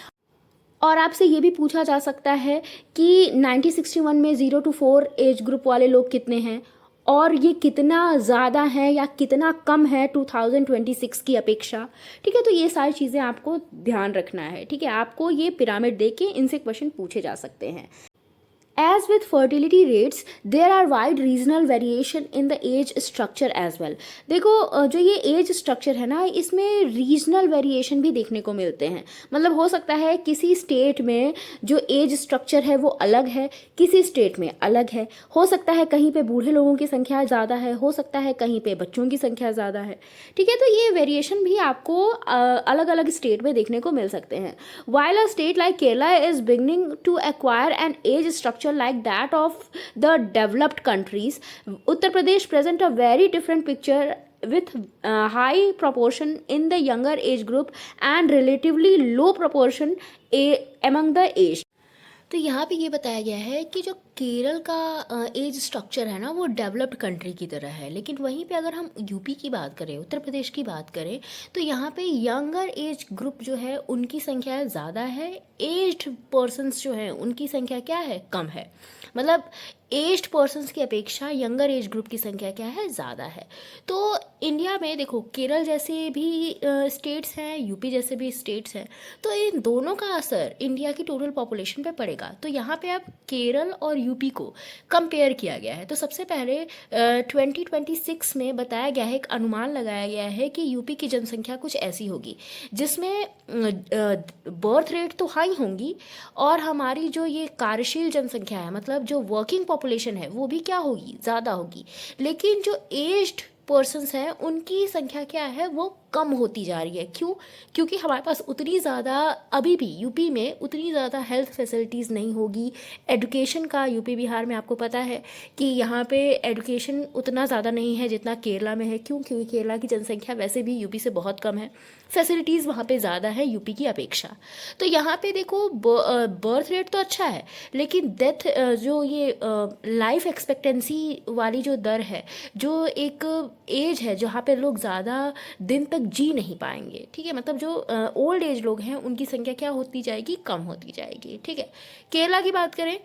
और आपसे ये भी पूछा जा सकता है कि 1961 में 0 to 4 एज ग्रुप वाले लोग कितने हैं, और ये कितना ज़्यादा है या कितना कम है 2026 की अपेक्षा। ठीक है, तो ये सारी चीज़ें आपको ध्यान रखना है। ठीक है, आपको ये पिरामिड देख के इनसे क्वेश्चन पूछे जा सकते हैं। As with fertility rates, there are wide regional variation in the age structure as well. देखो जो ये एज स्ट्रक्चर है ना, इसमें रीजनल वेरिएशन भी देखने को मिलते हैं। मतलब हो सकता है किसी स्टेट में जो एज स्ट्रक्चर है वो अलग है, किसी स्टेट में अलग है। हो सकता है कहीं पे बूढ़े लोगों की संख्या ज़्यादा है, हो सकता है कहीं पे बच्चों की संख्या ज़्यादा है। ठीक है, तो ये वेरिएशन भी आपको अलग अलग स्टेट में देखने को मिल सकते हैं। While a state like Kerala is beginning to acquire an age structure like that of the developed countries, Uttar Pradesh present a very different picture with high proportion in the younger age group and relatively low proportion among the age। तो यहाँ पे ये बताया गया है कि जो केरल का एज स्ट्रक्चर है ना, वो डेवलप्ड कंट्री की तरह है। लेकिन वहीं पे अगर हम यूपी की बात करें, उत्तर प्रदेश की बात करें, तो यहाँ पे यंगर एज ग्रुप जो है उनकी संख्या ज़्यादा है, एज्ड पर्सन्स जो हैं उनकी संख्या क्या है, कम है। मतलब एज्ड पर्सन्स की अपेक्षा यंगर एज ग्रुप की संख्या क्या है, ज़्यादा है। तो इंडिया में देखो, केरल जैसे भी स्टेट्स हैं, यूपी जैसे भी स्टेट्स हैं, तो इन दोनों का असर इंडिया की टोटल पॉपुलेशन पे पड़ेगा। तो यहाँ पे अब केरल और यूपी को कंपेयर किया गया है। तो सबसे पहले 2026 में बताया गया है, एक अनुमान लगाया गया है कि यूपी की जनसंख्या कुछ ऐसी होगी जिसमें बर्थ रेट तो हाई होंगी, और हमारी जो ये कार्यशील जनसंख्या है, मतलब जो वर्किंग पॉपुलेशन है, वो भी क्या होगी, ज़्यादा होगी। लेकिन जो एज्ड पर्सन्स हैं उनकी संख्या क्या है, वो कम होती जा रही है। क्यों? क्योंकि हमारे पास उतनी ज़्यादा, अभी भी यूपी में उतनी ज़्यादा हेल्थ फैसिलिटीज़ नहीं होगी। एडुकेशन का यूपी बिहार में आपको पता है कि यहाँ पे एडुकेशन उतना ज़्यादा नहीं है जितना केरला में है। क्यों? क्योंकि केरला की जनसंख्या वैसे भी यूपी से बहुत कम है, फैसिलिटीज़ वहाँ पे ज़्यादा है यूपी की अपेक्षा। तो यहाँ पे देखो, बर्थ रेट तो अच्छा है, लेकिन डेथ, जो ये लाइफ एक्सपेक्टेंसी वाली जो दर है, जो एक एज है जहाँ पे लोग ज़्यादा दिन तक जी नहीं पाएंगे। ठीक है, मतलब जो ओल्ड एज लोग हैं उनकी संख्या क्या होती जाएगी, कम होती जाएगी। ठीक है, केरला की बात करें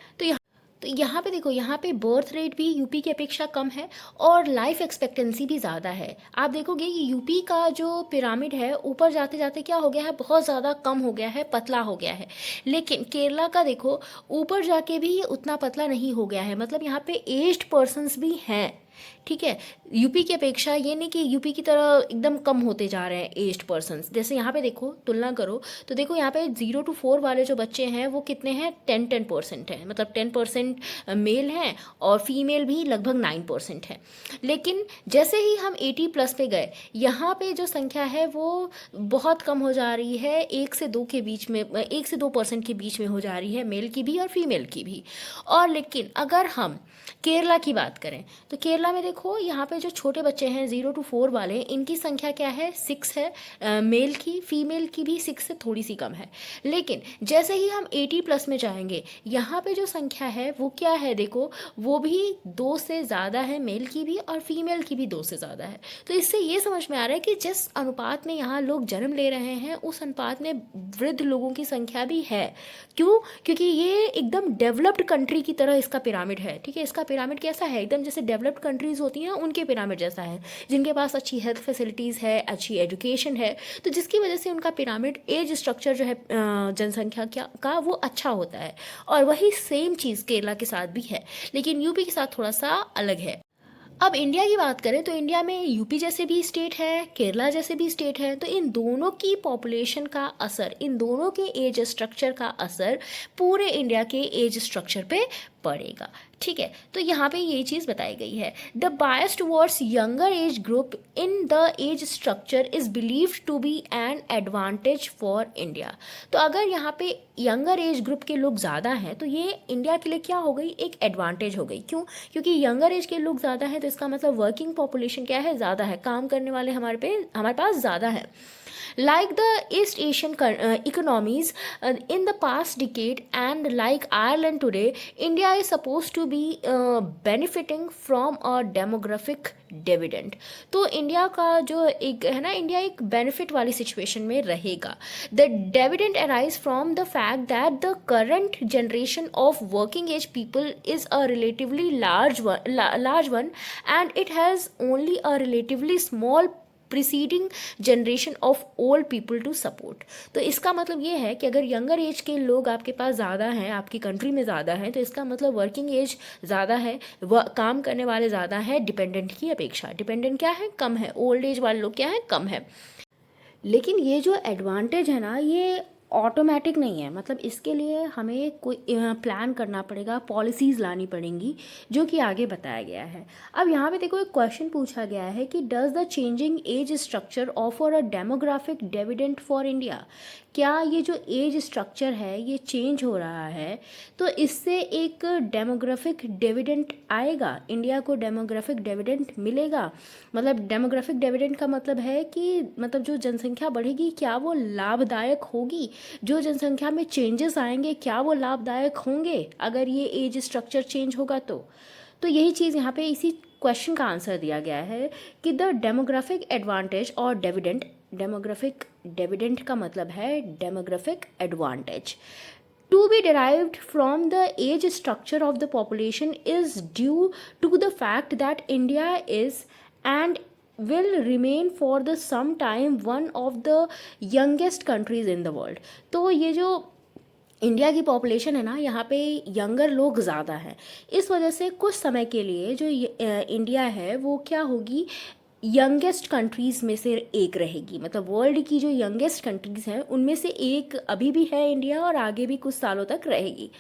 तो यहाँ पे देखो, यहाँ पे बर्थ रेट भी यूपी की अपेक्षा कम है और लाइफ एक्सपेक्टेंसी भी ज़्यादा है। आप देखोगे कि यूपी का जो पिरामिड है ऊपर जाते जाते क्या हो गया है, बहुत ज़्यादा कम हो गया है, पतला हो गया है। लेकिन केरला का देखो, ऊपर जाके भी उतना पतला नहीं हो गया है। मतलब यहाँ पे एज्ड पर्सन्स भी हैं। ठीक है, यूपी की अपेक्षा, ये नहीं कि यूपी की तरह एकदम कम होते जा रहे हैं एज्ड पर्सन्स। जैसे यहाँ पे देखो, तुलना करो तो देखो, यहाँ पे 0 to 4 वाले जो बच्चे हैं वो कितने हैं, 10% हैं। मतलब 10% मेल हैं और फीमेल भी लगभग 9% है। लेकिन जैसे ही हम 80+ पे गए, यहाँ पे जो संख्या है वो बहुत कम हो जा रही है, 1 से 2 के बीच में, 1 से 2% के बीच में हो जा रही है, मेल की भी और फीमेल की भी। और लेकिन अगर हम केरला की बात करें तो केरला में देखो, यहाँ पे जो छोटे बच्चे हैं 0 to 4 वाले, इनकी संख्या क्या है, 6 है मेल की, फीमेल की भी 6 से थोड़ी सी कम है। लेकिन जैसे ही हम 80+ में जाएंगे, यहाँ पे जो संख्या है वो क्या है, देखो, वो भी 2 से ज़्यादा है, मेल की भी और फीमेल की भी 2 से ज़्यादा है। तो इससे ये समझ में आ रहा है कि जिस अनुपात में यहाँ लोग जन्म ले रहे हैं, उस अनुपात में वृद्ध लोगों की संख्या भी है। क्यों? क्योंकि ये एकदम डेवलप्ड कंट्री की तरह इसका पिरामिड है। ठीक है, इसका पिरामिड कैसा है, एकदम जैसे डेवलप्ड कंट्री कंट्रीज़ होती हैं उनके पिरामिड जैसा है, जिनके पास अच्छी हेल्थ फैसिलिटीज़ है, अच्छी एजुकेशन है, तो जिसकी वजह से उनका पिरामिड एज स्ट्रक्चर जो है जनसंख्या का वो अच्छा होता है। और वही सेम चीज़ केरला के साथ भी है, लेकिन यूपी के साथ थोड़ा सा अलग है। अब इंडिया की बात करें तो इंडिया में यूपी जैसे भी स्टेट है, केरला जैसे भी स्टेट है, तो इन दोनों की पॉपुलेशन का असर, इन दोनों के एज स्ट्रक्चर का असर पूरे इंडिया के एज स्ट्रक्चर पे पड़ेगा। ठीक है, तो यहाँ पे ये चीज़ बताई गई है। The bias towards younger age group in the age structure is believed to be an advantage for India. तो अगर यहाँ पे यंगर एज ग्रुप के लोग ज़्यादा हैं तो ये इंडिया के लिए क्या हो गई, एक एडवांटेज हो गई। क्यों? क्योंकि यंगर एज के लोग ज़्यादा हैं तो इसका मतलब वर्किंग पॉपुलेशन क्या है, ज़्यादा है, काम करने वाले हमारे पास ज़्यादा हैं। Like the East Asian economies in the past decade and like Ireland today, India is supposed to be benefiting from a demographic dividend. तो इंडिया का जो एक है ना, इंडिया एक बेनिफिट वाली सिचुएशन में रहेगा। The dividend arise from the fact that the current generation of working age people is a relatively large one and it has only a relatively small preceding generation of old people to support. तो इसका मतलब ये है कि अगर younger age के लोग आपके पास ज़्यादा हैं, आपकी कंट्री में ज़्यादा हैं, तो इसका मतलब वर्किंग एज ज़्यादा है, काम करने वाले ज़्यादा हैं डिपेंडेंट की अपेक्षा। डिपेंडेंट क्या है, कम है, ओल्ड एज वाले लोग क्या है, कम है। लेकिन ये जो एडवांटेज है ना, ये ऑटोमेटिक नहीं है, मतलब इसके लिए हमें कोई प्लान करना पड़ेगा, पॉलिसीज़ लानी पड़ेंगी, जो कि आगे बताया गया है। अब यहाँ पे देखो एक क्वेश्चन पूछा गया है कि does the changing age structure offer a demographic dividend for India. क्या ये जो एज स्ट्रक्चर है ये चेंज हो रहा है तो इससे एक डेमोग्राफिक डिविडेंड आएगा, इंडिया को डेमोग्राफिक डिविडेंड मिलेगा। मतलब डेमोग्राफिक डिविडेंड का मतलब है कि मतलब जो जनसंख्या बढ़ेगी क्या वो लाभदायक होगी, जो जनसंख्या में चेंजेस आएंगे क्या वो लाभदायक होंगे अगर ये एज स्ट्रक्चर चेंज होगा तो यही चीज़ यहाँ पे इसी क्वेश्चन का आंसर दिया गया है कि द डेमोग्राफिक एडवांटेज और डिविडेंड, डेमोग्राफिक डिविडेंड का मतलब है demographic advantage, to be derived from the age structure of the population is due to the fact that India is and will remain for the some time one of the youngest countries in the world। तो ये जो India की population है ना, यहाँ पे younger लोग ज़्यादा हैं, इस वजह से कुछ समय के लिए जो इंडिया है वो क्या होगी, यंगेस्ट कंट्रीज़ में से एक रहेगी। मतलब वर्ल्ड की जो यंगेस्ट कंट्रीज़ हैं उनमें से एक अभी भी है इंडिया और आगे भी कुछ सालों तक रहेगी।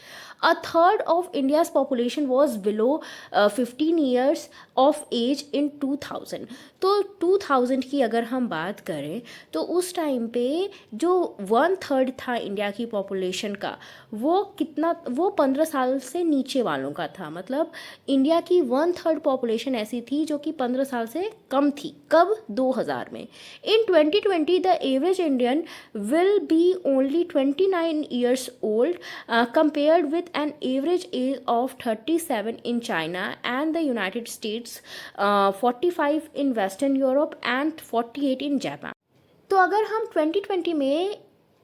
A third of India's population was below 15 years of age in 2000। तो 2000 की अगर हम बात करें तो उस टाइम पे जो 1/3 था इंडिया की पॉपुलेशन का वो कितना, वो 15 साल से नीचे वालों का था। मतलब इंडिया की 1/3 पॉपुलेशन ऐसी थी जो कि 15 साल से कम थी। कब? 2000 में। इन 2020 the average Indian will be only 29 years old compared with an average age of 37 in China and the United States, 45 in Western Europe and 48 in Japan। तो अगर हम 2020 में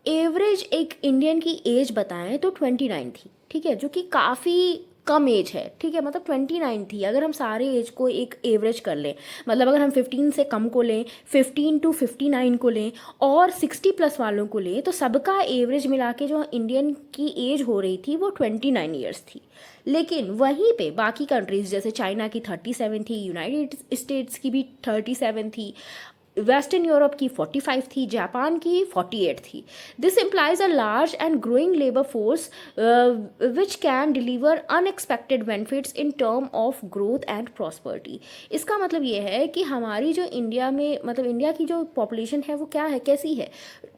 एवरेज एक इंडियन की एज बताएं तो 29 थी, ठीक है, जो कि काफ़ी कम एज है, ठीक है, मतलब 29 थी। अगर हम सारे एज को एक एवरेज कर लें, मतलब अगर हम 15 से कम को लें, 15 to 59 को लें और 60+ वालों को लें, तो सबका एवरेज मिला के जो इंडियन की एज हो रही थी वो 29 ईयर्स थी। लेकिन वहीं पे बाकी कंट्रीज़ जैसे चाइना की 37 थी, यूनाइटेड स्टेट्स की भी 37 थी, वेस्टर्न यूरोप की 45 थी, जापान की 48 थी। This implies a large and growing labour force which can deliver unexpected benefits in term of growth and prosperity. इसका मतलब ये है कि हमारी जो इंडिया में, मतलब इंडिया की जो पॉपुलेशन है वो क्या है, कैसी है,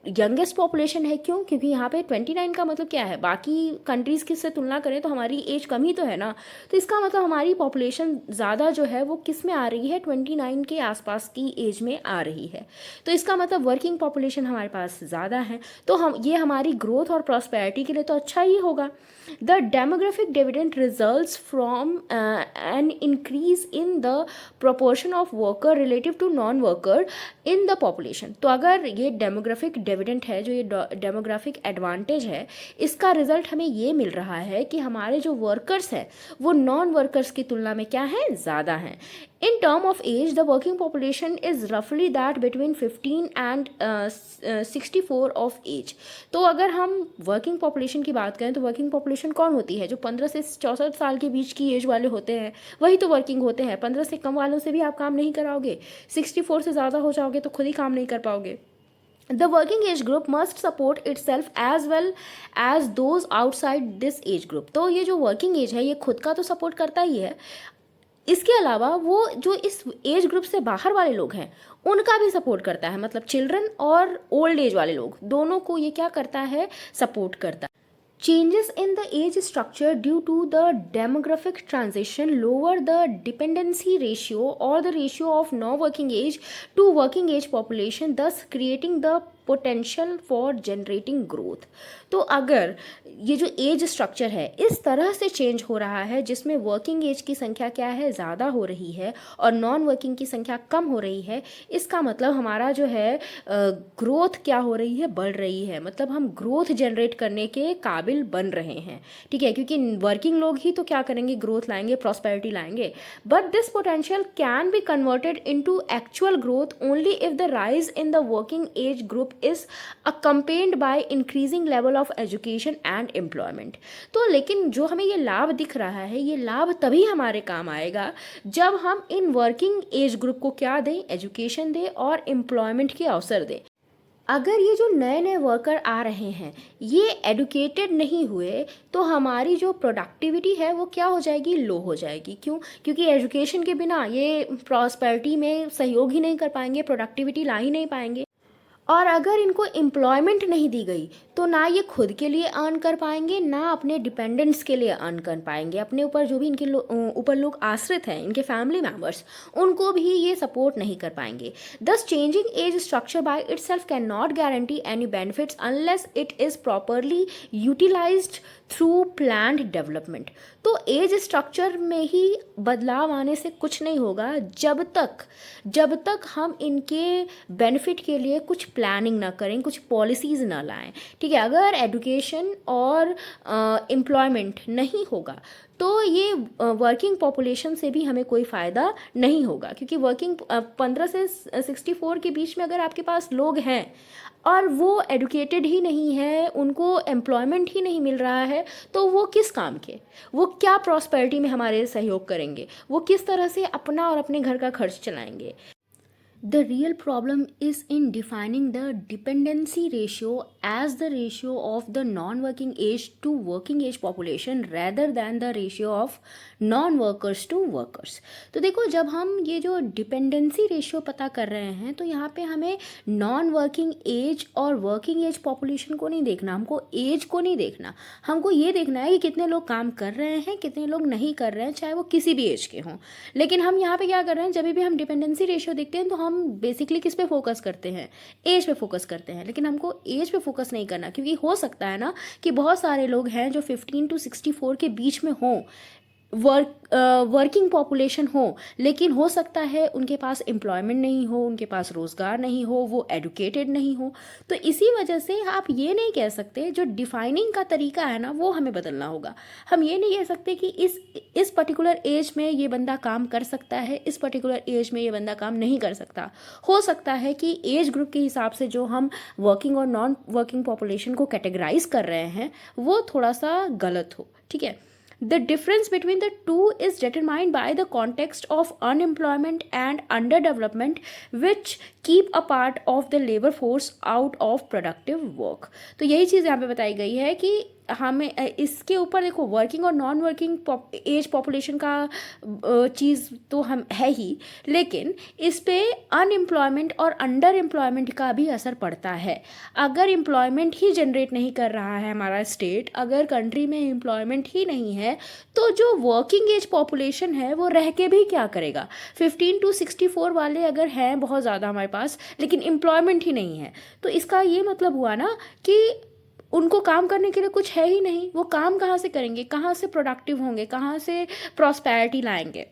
यंगेस्ट पॉपुलेशन है। क्यों? क्योंकि यहाँ पे 29 का मतलब क्या है, बाकी कंट्रीज़ की से तुलना करें तो हमारी एज कम ही तो है ना। तो इसका मतलब हमारी पॉपुलेशन ज़्यादा जो है वो किस में आ रही है, 29 के आसपास की एज में आ रही है। तो इसका मतलब वर्किंग पॉपुलेशन हमारे पास ज़्यादा है, तो हम ये हमारी ग्रोथ और प्रॉस्पेरिटी के लिए तो अच्छा ही होगा। The demographic dividend results from an increase in the proportion of worker relative to non worker in the population. तो अगर ये डेमोग्राफिक डिविडेंड है, जो ये डेमोग्राफिक एडवांटेज है, इसका रिजल्ट हमें ये मिल रहा है कि हमारे जो वर्कर्स हैं वो नॉन वर्कर्स की तुलना में क्या है, ज़्यादा हैं। In term of age, the working population is roughly that between 15 and 64 of age. तो अगर हम वर्किंग पॉपुलेशन की बात करें तो वर्किंग पॉपुलेशन कौन होती है? जो 15 से 64 साल के बीच की एज वाले होते हैं वही तो वर्किंग होते हैं। 15 से कम वालों से भी आप काम नहीं कराओगे, 64 से ज़्यादा हो जाओगे तो खुद ही काम नहीं कर पाओगे। The working age group must support itself as well as those outside this age group. तो ये जो वर्किंग एज है ये खुद का तो सपोर्ट करता ही है, इसके अलावा वो जो इस एज ग्रुप से बाहर वाले लोग हैं उनका भी सपोर्ट करता है। मतलब चिल्ड्रन और ओल्ड एज वाले लोग दोनों को ये क्या करता है, सपोर्ट करता है। Changes in the age structure due to the demographic transition lower the dependency ratio or the ratio of non-working age to working age population, thus creating the potential for generating growth. तो अगर ये जो as structure है इस तरह से change हो रहा है जिसमें वर्किंग एज की संख्या क्या है, ज़्यादा हो रही है और नॉन वर्किंग की संख्या कम हो रही है, इसका मतलब हमारा जो है ग्रोथ क्या हो रही है, बढ़ रही है। मतलब हम ग्रोथ जनरेट करने के काबिल बन रहे हैं, ठीक है, क्योंकि वर्किंग लोग ही तो क्या करेंगे, ग्रोथ लाएंगे, प्रॉस्पेरिटी लाएंगे। But this potential can be converted into actual growth only if the rise in the working age group is accompanied by increasing level of education and employment। तो लेकिन जो हमें ये लाभ दिख रहा है, ये लाभ तभी हमारे काम आएगा जब हम इन वर्किंग एज ग्रुप को क्या दें, एजुकेशन दें और एम्प्लॉयमेंट के अवसर दें। अगर ये जो नए नए वर्कर आ रहे हैं ये एडुकेटेड नहीं हुए तो हमारी जो प्रोडक्टिविटी है वो क्या हो जाएगी, लो हो जाएगी। क्यों? क्योंकि एजुकेशन के बिना ये प्रॉस्पेरिटी में सहयोग ही नहीं कर पाएंगे, प्रोडक्टिविटी ला ही नहीं पाएंगे। और अगर इनको एम्प्लॉयमेंट नहीं दी गई तो ना ये खुद के लिए अर्न कर पाएंगे, ना अपने डिपेंडेंट्स के लिए अर्न कर पाएंगे। अपने ऊपर जो भी इनके ऊपर लोग आश्रित हैं, इनके फैमिली मेम्बर्स, उनको भी ये सपोर्ट नहीं कर पाएंगे। This changing age structure by itself can not guarantee any benefits unless it is properly utilized through planned development. तो एज स्ट्रक्चर में ही बदलाव आने से कुछ नहीं होगा जब तक हम इनके बेनिफिट के लिए कुछ प्लानिंग ना करें, कुछ पॉलिसीज़ ना लाएं, ठीक है। अगर एजुकेशन और एम्प्लॉयमेंट नहीं होगा तो ये वर्किंग पॉपुलेशन से भी हमें कोई फ़ायदा नहीं होगा, क्योंकि वर्किंग 15 से 64 के बीच में अगर आपके पास लोग हैं और वो एडुकेटेड ही नहीं है, उनको एम्प्लॉयमेंट ही नहीं मिल रहा है, तो वो किस काम के, वो क्या प्रॉस्पेरिटी में हमारे सहयोग करेंगे, वो किस तरह से अपना और अपने घर का खर्च चलाएंगे। The real problem is in defining the dependency ratio as the ratio of the non-working age to working age population rather than the ratio of non-workers to workers। तो देखो, जब हम ये जो डिपेंडेंसी रेशियो पता कर रहे हैं तो यहाँ पे हमें नॉन वर्किंग एज और वर्किंग एज पॉपुलेशन को नहीं देखना, हमको एज को नहीं देखना, हमको ये देखना है कि कितने लोग काम कर रहे हैं, कितने लोग नहीं कर रहे हैं, चाहे वो किसी भी एज के हों। लेकिन हम यहाँ पे क्या कर रहे हैं, जब भी हम डिपेंडेंसी रेशियो देखते हैं तो हम बेसिकली किस पे फोकस करते हैं, एज पे फोकस करते हैं। लेकिन हमको एज पे फोकस नहीं करना, क्योंकि हो सकता है ना कि बहुत सारे लोग हैं जो 15 to 64 के बीच में हों, वर्किंग पॉपुलेशन हो, लेकिन हो सकता है उनके पास एम्प्लॉयमेंट नहीं हो, उनके पास रोज़गार नहीं हो, वो एडुकेटेड नहीं हो। तो इसी वजह से आप ये नहीं कह सकते, जो डिफाइनिंग का तरीका है ना वो हमें बदलना होगा। हम ये नहीं कह सकते कि इस पर्टिकुलर एज में ये बंदा काम कर सकता है, इस पर्टिकुलर एज में ये बंदा काम नहीं कर सकता। हो सकता है कि एज ग्रुप के हिसाब से जो हम वर्किंग और नॉन वर्किंग पॉपुलेशन को कैटेगराइज कर रहे हैं वो थोड़ा सा गलत हो, ठीक है। The difference between the two is determined by the context of unemployment and underdevelopment, which keep a part of the labor force out of productive work। तो यही चीज़ यहाँ पे बताई गई है कि हमें इसके ऊपर देखो वर्किंग और नॉन वर्किंग एज पॉपुलेशन का चीज़ तो हम है ही, लेकिन इस पे अनएम्प्लॉयमेंट और अंडर एम्प्लॉयमेंट का भी असर पड़ता है। अगर एम्प्लॉयमेंट ही जनरेट नहीं कर रहा है हमारा स्टेट, अगर कंट्री में एम्प्लॉयमेंट ही नहीं है, तो जो वर्किंग एज पॉपुलेशन है वो रह के भी क्या करेगा। 15 to 64 वाले अगर हैं बहुत ज़्यादा हमारे पास, लेकिन एम्प्लॉयमेंट ही नहीं है, तो इसका ये मतलब हुआ ना कि उनको काम करने के लिए कुछ है ही नहीं। वो काम कहाँ से करेंगे, कहाँ से प्रोडक्टिव होंगे, कहाँ से प्रॉस्पेरिटी लाएंगे।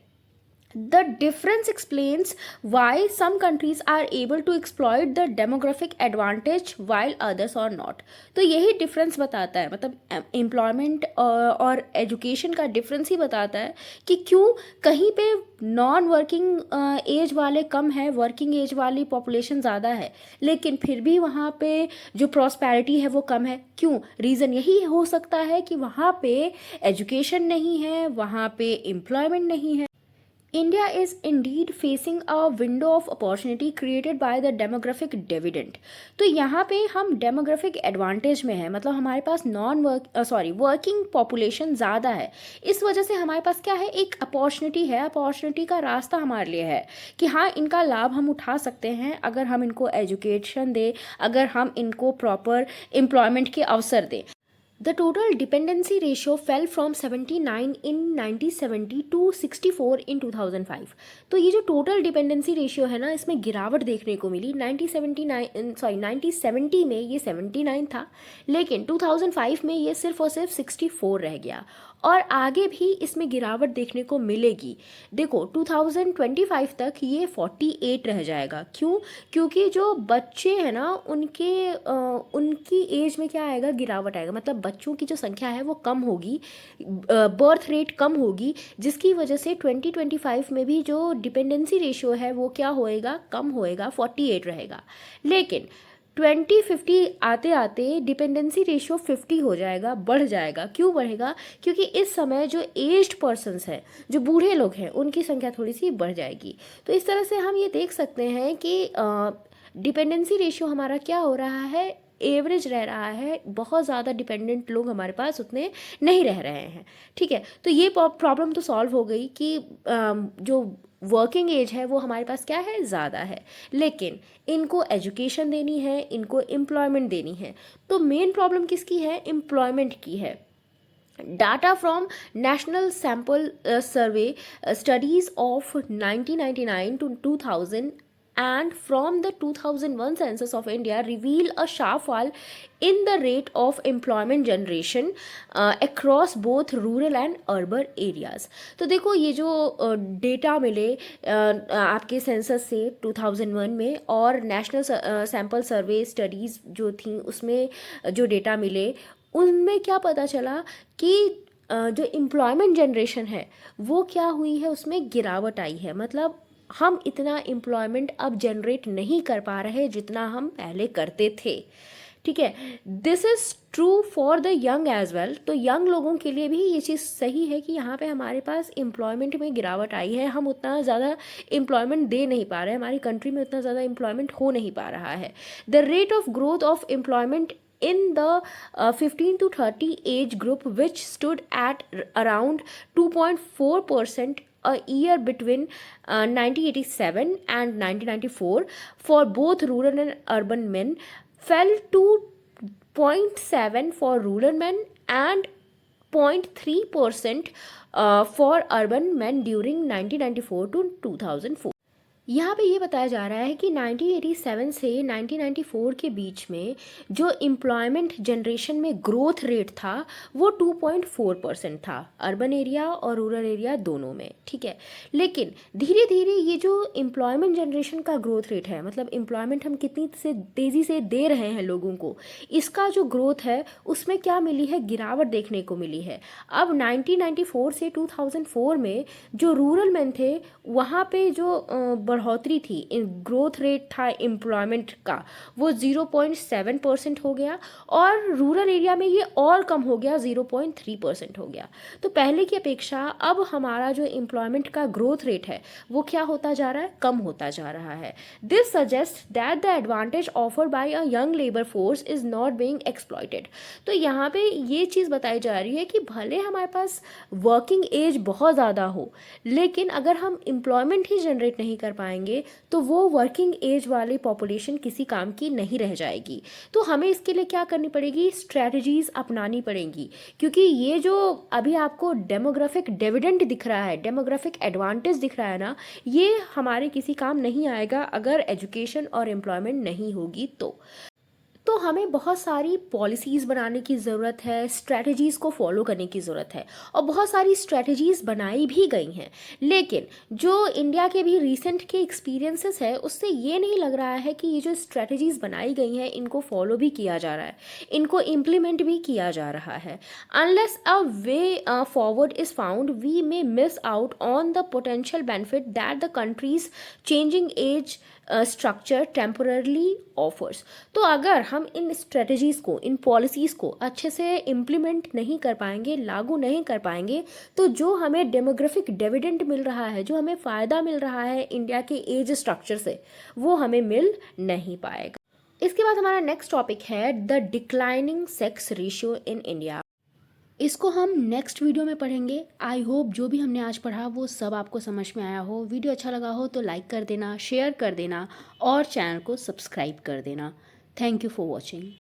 The difference explains why some countries are able to exploit the demographic advantage while others are not। तो यही डिफरेंस बताता है, मतलब एम्प्लॉयमेंट और एजुकेशन का डिफरेंस ही बताता है कि क्यों कहीं पे नॉन वर्किंग एज वाले कम है, वर्किंग एज वाली पॉपुलेशन ज़्यादा है, लेकिन फिर भी वहाँ पे जो प्रॉस्पेरिटी है वो कम है। क्यों? रीज़न यही हो सकता है कि वहाँ पे एजुकेशन नहीं है, वहाँ पे एम्प्लॉयमेंट नहीं है। India is indeed facing a window of opportunity created by the demographic dividend। तो यहाँ पे हम डेमोग्राफिक एडवांटेज में है, मतलब हमारे पास वर्किंग पॉपुलेशन ज़्यादा है। इस वजह से हमारे पास क्या है, एक अपॉर्चुनिटी है, अपॉर्चुनिटी का रास्ता हमारे लिए है कि हाँ इनका लाभ हम उठा सकते हैं अगर हम इनको एजुकेशन दें, अगर हम इनको प्रॉपर एम्प्लॉयमेंट के अवसर दें। The total dependency ratio fell from 79 in 1970 to 64 in 2005। तो ये जो टोटल डिपेंडेंसी रेशियो है ना, इसमें गिरावट देखने को मिली। 1970 में ये 79 था, लेकिन 2005 में ये सिर्फ और सिर्फ 64 रह गया, और आगे भी इसमें गिरावट देखने को मिलेगी। देखो 2025 तक ये 48 रह जाएगा। क्यों? क्योंकि जो बच्चे हैं ना उनकी एज में क्या आएगा, गिरावट आएगा, मतलब बच्चों की जो संख्या है वो कम होगी, बर्थ रेट कम होगी, जिसकी वजह से 2025 में भी जो डिपेंडेंसी रेशियो है वो क्या होएगा, कम होएगा, 48 रहेगा। लेकिन 2050 आते आते डिपेंडेंसी रेशियो 50 हो जाएगा, बढ़ जाएगा। क्यों बढ़ेगा? क्योंकि इस समय जो एज्ड पर्सन्स हैं, जो बूढ़े लोग हैं, उनकी संख्या थोड़ी सी बढ़ जाएगी। तो इस तरह से हम ये देख सकते हैं कि डिपेंडेंसी रेशियो हमारा क्या हो रहा है, एवरेज रह रहा है। बहुत ज़्यादा डिपेंडेंट लोग हमारे पास उतने नहीं रह रहे हैं। ठीक है, तो ये प्रॉब्लम तो सॉल्व हो गई कि जो वर्किंग एज है वो हमारे पास क्या है, ज़्यादा है, लेकिन इनको एजुकेशन देनी है, इनको एम्प्लॉयमेंट देनी है। तो मेन प्रॉब्लम किसकी है? एम्प्लॉयमेंट की है। Data from National Sample Survey studies of 1999 to 2000 and from the 2001 census of India reveal a sharp fall in the rate of employment generation across both rural and urban areas। तो देखो ये जो data मिले आपके census से 2001 में और national sample सर्वे studies जो थी उसमें जो डेटा मिले, उनमें क्या पता चला कि जो एम्प्लॉयमेंट जनरेशन है वो क्या हुई है, उसमें गिरावट आई है। मतलब हम इतना एम्प्लॉयमेंट अब जनरेट नहीं कर पा रहे जितना हम पहले करते थे। ठीक है, this is true for the young age well. तो यंग लोगों के लिए भी ये चीज़ सही है कि यहाँ पे हमारे पास एम्प्लॉयमेंट में गिरावट आई है, हम उतना ज़्यादा एम्प्लॉयमेंट दे नहीं पा रहे हैं, हमारी कंट्री में उतना ज़्यादा एम्प्लॉयमेंट हो नहीं पा रहा है। The rate of growth of employment in the 15 to 30 age group, which stood at around 2.4% a year between 1987 and 1994 for both rural and urban men, fell to 0.7 for rural men and 0.3% for urban men during 1994 to 2004। यहाँ पे ये बताया जा रहा है कि 1987 से 1994 के बीच में जो एम्प्लॉयमेंट जनरेशन में ग्रोथ रेट था वो 2.4% था, अर्बन एरिया और रूरल एरिया दोनों में। ठीक है, लेकिन धीरे धीरे ये जो एम्प्लॉयमेंट जनरेशन का ग्रोथ रेट है, मतलब एम्प्लॉयमेंट हम कितनी से तेज़ी से दे रहे हैं लोगों को, इसका जो ग्रोथ है उसमें क्या मिली है, गिरावट देखने को मिली है। अब 1994 से 2004 में जो रूरल मैन थे वहाँ पे जो बढ़ोतरी थी, इन ग्रोथ रेट था एम्प्लॉयमेंट का, वो 0.7% हो गया, और रूरल एरिया में ये और कम हो गया, 0.3% हो गया। तो पहले की अपेक्षा अब हमारा जो एम्प्लॉयमेंट का ग्रोथ रेट है वो क्या होता जा रहा है, कम होता जा रहा है। This suggest that the advantage offered by a young labour force is not being exploited. तो यहाँ पे ये चीज़ बताई जा रही है कि भले हमारे पास वर्किंग एज बहुत ज़्यादा हो, लेकिन अगर हम एम्प्लॉयमेंट ही जनरेट नहीं कर पाएंगे तो वो वर्किंग एज वाली पॉपुलेशन किसी काम की नहीं रह जाएगी। तो हमें इसके लिए क्या करनी पड़ेगी, स्ट्रैटेजीज अपनानी पड़ेंगी, क्योंकि ये जो अभी आपको डेमोग्राफिक डिविडेंड दिख रहा है, डेमोग्राफिक एडवांटेज दिख रहा है ना, ये हमारे किसी काम नहीं आएगा अगर एजुकेशन और एम्प्लॉयमेंट नहीं होगी तो हमें बहुत सारी पॉलिसीज़ बनाने की ज़रूरत है, स्ट्रैटेजीज़ को फॉलो करने की ज़रूरत है, और बहुत सारी स्ट्रैटेजीज़ बनाई भी गई हैं। लेकिन जो इंडिया के भी रीसेंट के एक्सपीरियंसेस है उससे ये नहीं लग रहा है कि ये जो स्ट्रैटेजीज़ बनाई गई हैं इनको फॉलो भी किया जा रहा है, इनको इम्प्लीमेंट भी किया जा रहा है। Unless a way forward is found we may miss out on the potential benefit that the country's changing age structure temporarily offers. तो अगर हम इन स्ट्रेटजीज़ को, इन पॉलिसीज़ को अच्छे से इम्प्लीमेंट नहीं कर पाएंगे, लागू नहीं कर पाएंगे, तो जो हमें डेमोग्राफिक डिविडेंड मिल रहा है, जो हमें फ़ायदा मिल रहा है इंडिया के एज स्ट्रक्चर से, वो हमें मिल नहीं पाएगा। इसके बाद हमारा नेक्स्ट टॉपिक है the declining sex ratio in India. इसको हम नेक्स्ट वीडियो में पढ़ेंगे। आई होप जो भी हमने आज पढ़ा वो सब आपको समझ में आया हो। वीडियो अच्छा लगा हो तो लाइक कर देना, शेयर कर देना और चैनल को सब्सक्राइब कर देना। Thank you for watching.